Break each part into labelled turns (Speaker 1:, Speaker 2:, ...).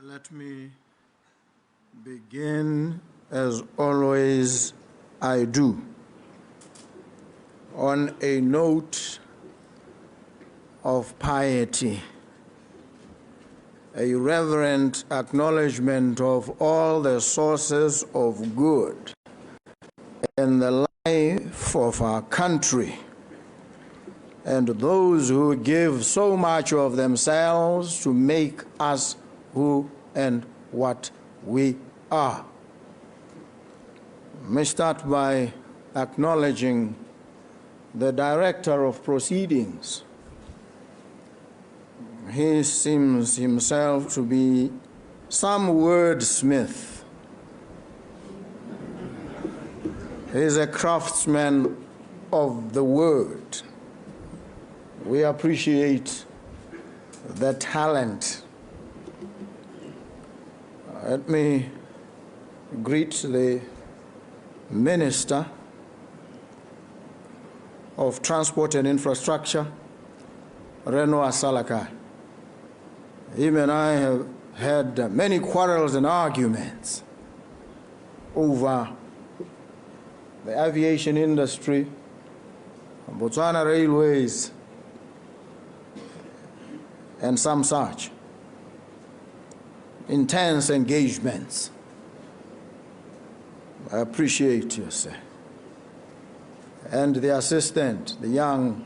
Speaker 1: Let me begin, as always I do, on a note of piety, a reverent acknowledgement of all the sources of good in the life of our country and those who give so much of themselves to make us who and what we are. Let me start by acknowledging the Director of Proceedings. He seems himself to be some wordsmith. He's a craftsman of the word. We appreciate the talent. Let me greet the Minister of Transport and Infrastructure, Reno Asalaka. Him and I have had many quarrels and arguments over the aviation industry, Botswana railways, and some such. Intense engagements. I appreciate you, sir. And the assistant, the young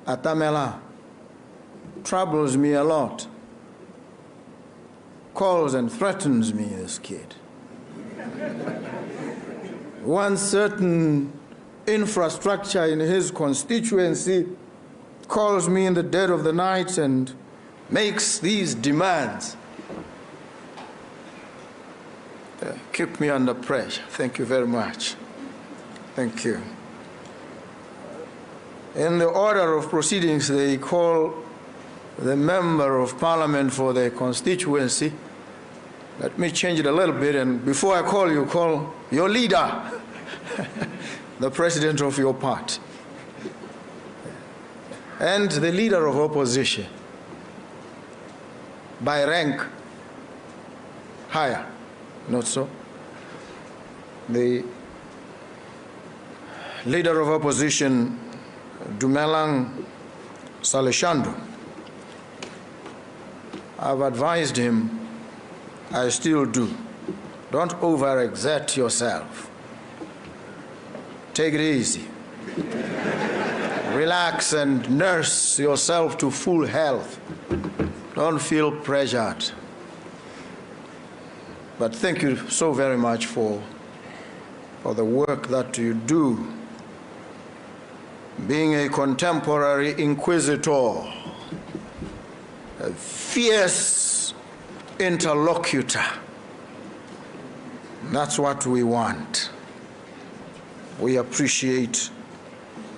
Speaker 1: Atamela, troubles me a lot. Calls and threatens me, this kid. One certain infrastructure in his constituency calls me in the dead of the night and makes these demands. Keep me under pressure. Thank you very much. Thank you. In the order of proceedings, they call the Member of Parliament for the constituency. Let me change it a little bit, and before I call you, call your leader, the President of your party, and the Leader of Opposition, by rank higher. Not so? The Leader of Opposition, Dumelang Saleshando, I've advised him, I still do, don't overexert yourself. Take it easy. Relax and nurse yourself to full health. Don't feel pressured. But thank you so very much for the work that you do. Being a contemporary inquisitor, a fierce interlocutor, that's what we want. We appreciate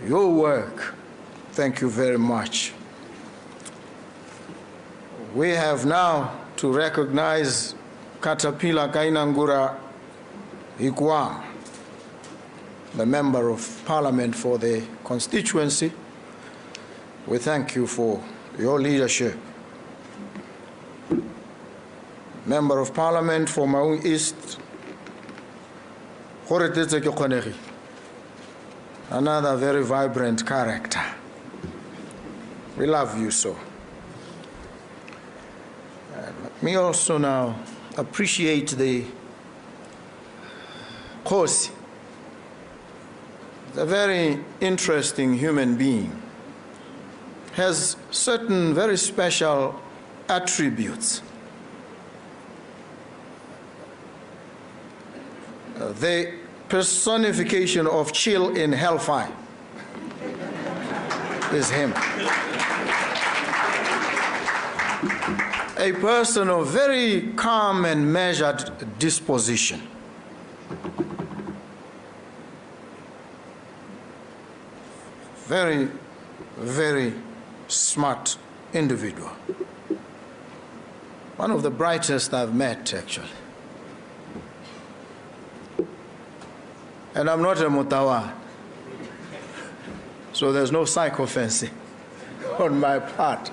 Speaker 1: your work. Thank you very much. We have now to recognize Caterpillar Kainangura Iguam, the Member of Parliament for the constituency. We thank you for your leadership. Member of Parliament for Maun East, another very vibrant character. We love you so. Let me also now appreciate the Kosi. A very interesting human being, has certain very special attributes. The personification of chill in hellfire is him. A person of very calm and measured disposition. Very, very smart individual. One of the brightest I've met, actually. And I'm not a Mutawa, so there's no psychophancy on my part.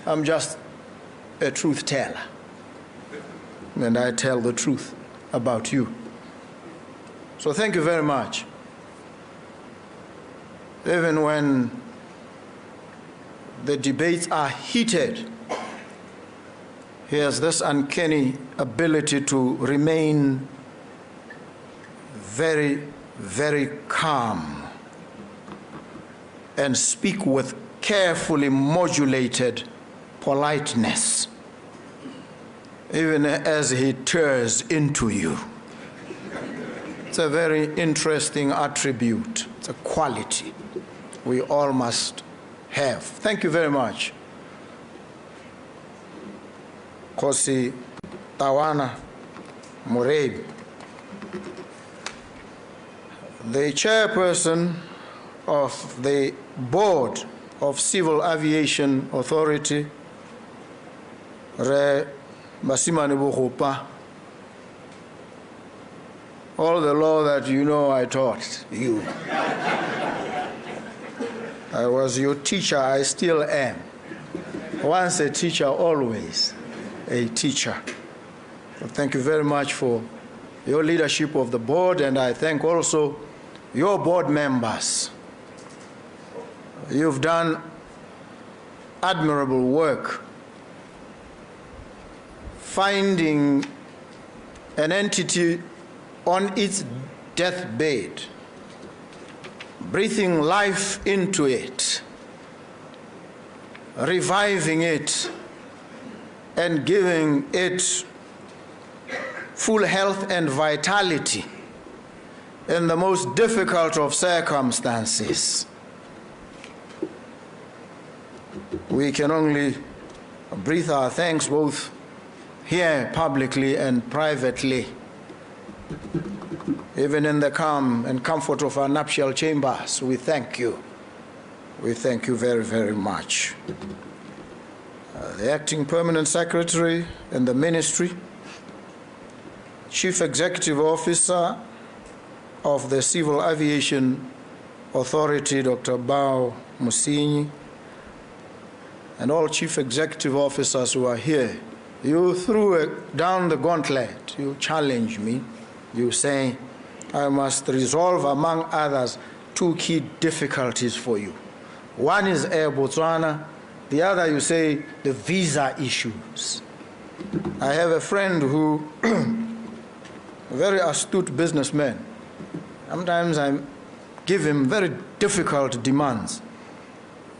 Speaker 1: I'm just a truth teller, and I tell the truth about you. So thank you very much. Even when the debates are heated, he has this uncanny ability to remain very, very calm and speak with carefully modulated politeness, even as he tears into you. It's a very interesting attribute. It's a quality we all must have. Thank you very much. Kosi Tawana Murebi, the chairperson of the Board of Civil Aviation Authority, Re Basimane Bokopa. All the law that you know I taught you. I was your teacher, I still am. Once a teacher, always a teacher. So thank you very much for your leadership of the board, and I thank also your board members. You've done admirable work finding an entity on its deathbed, breathing life into it, reviving it, and giving it full health and vitality in the most difficult of circumstances. We can only breathe our thanks both here publicly and privately. Even in the calm and comfort of our nuptial chambers, we thank you. We thank you very, very much. The Acting Permanent Secretary in the Ministry, Chief Executive Officer of the Civil Aviation Authority, Dr. Bao Musinyi, and all Chief Executive Officers who are here. You threw down the gauntlet. You challenged me. You say, I must resolve, among others, two key difficulties for you. One is Air Botswana. The other, you say, the visa issues. I have a friend who, a very astute businessman. Sometimes I give him very difficult demands.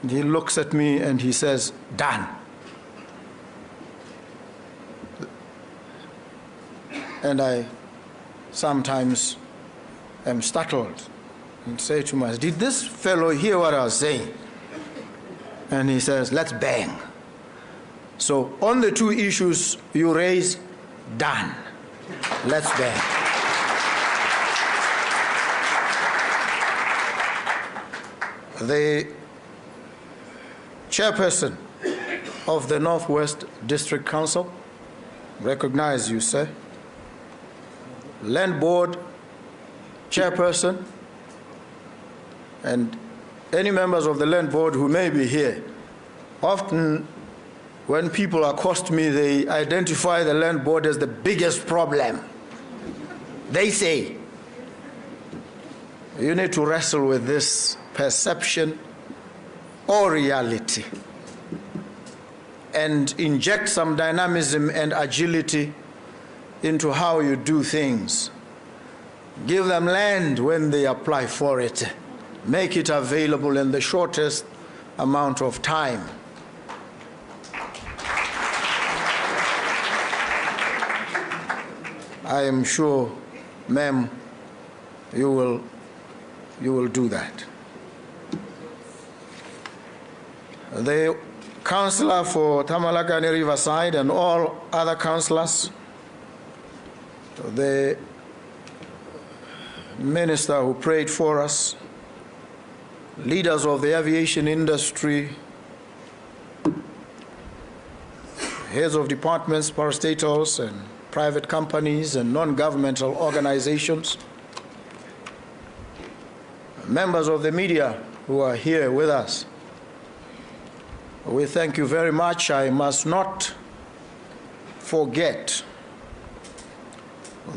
Speaker 1: And he looks at me and he says, done. And I sometimes am startled and say to myself, did this fellow hear what I was saying? And he says, let's bang. So on the two issues you raise, done. Let's bang. The chairperson of the Northwest District Council, recognize you, sir. Land Board chairperson, and any members of the Land Board who may be here. Often when people accost me, they identify the Land Board as the biggest problem. They say, you need to wrestle with this perception or reality and inject some dynamism and agility into how you do things. Give them land when they apply for it. Make it available in the shortest amount of time. I am sure, ma'am, you will do that. The councillor for Tamalakane Riverside and all other councillors, the minister who prayed for us, leaders of the aviation industry, heads of departments, parastatals, and private companies and non-governmental organizations, members of the media who are here with us. We thank you very much. I must not forget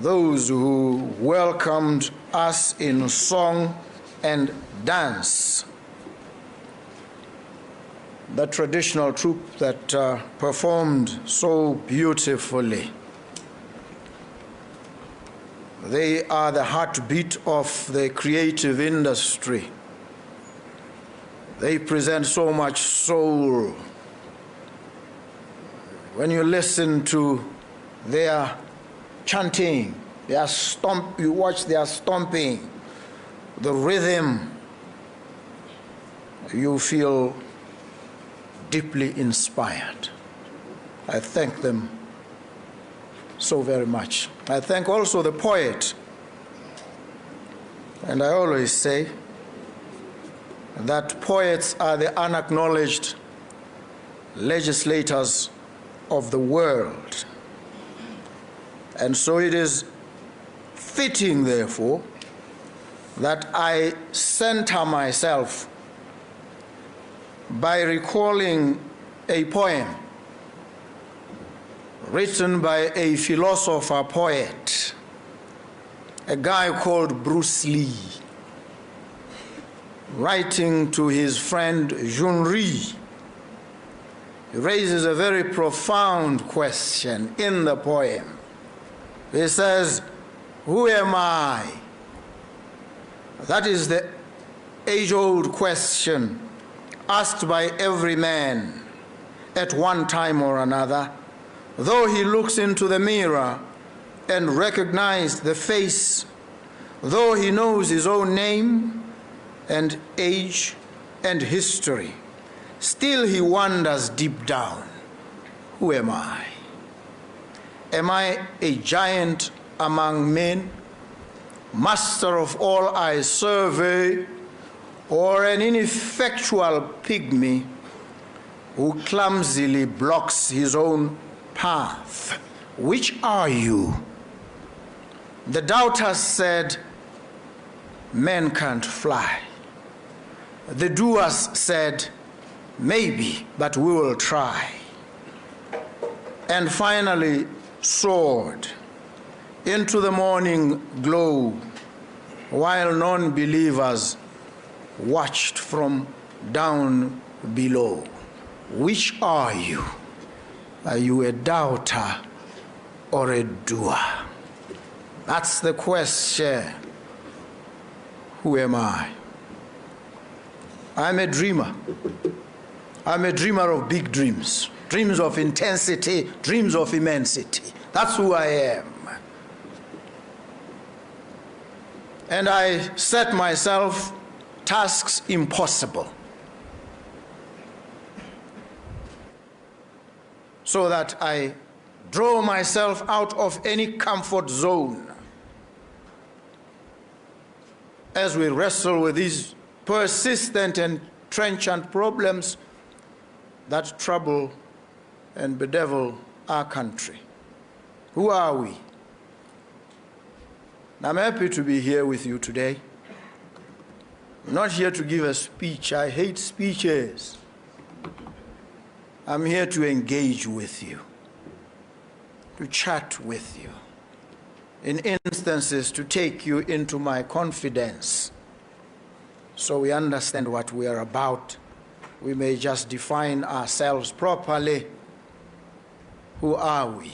Speaker 1: those who welcomed us in song and dance. The traditional troupe that performed so beautifully. They are the heartbeat of the creative industry. They present so much soul. When you listen to their chanting, their stomp, you watch their stomping, the rhythm, you feel deeply inspired. I thank them so very much. I thank also the poet. And I always say that poets are the unacknowledged legislators of the world. And so it is fitting, therefore, that I center myself by recalling a poem written by a philosopher poet, a guy called Bruce Lee, writing to his friend Jun Rhee. He raises a very profound question in the poem. He says, "Who am I?" That is the age-old question asked by every man at one time or another, though he looks into the mirror and recognizes the face, though he knows his own name and age and history, still he wonders deep down, who am I? Am I a giant among men, master of all I survey, or an ineffectual pygmy who clumsily blocks his own path? Which are you? The doubters said, men can't fly. The doers said, maybe, but we will try. And finally soared into the morning glow while non-believers watched from down below. Which are you? Are you a doubter or a doer? That's the question. Who am I? I'm a dreamer. I'm a dreamer of big dreams, dreams of intensity, dreams of immensity. That's who I am. And I set myself tasks impossible so that I draw myself out of any comfort zone as we wrestle with these persistent and trenchant problems that trouble and bedevil our country. Who are we? I'm happy to be here with you today. I'm not here to give a speech. I hate speeches. I'm here to engage with you, to chat with you, in instances to take you into my confidence so we understand what we are about. We may just define ourselves properly. Who are we?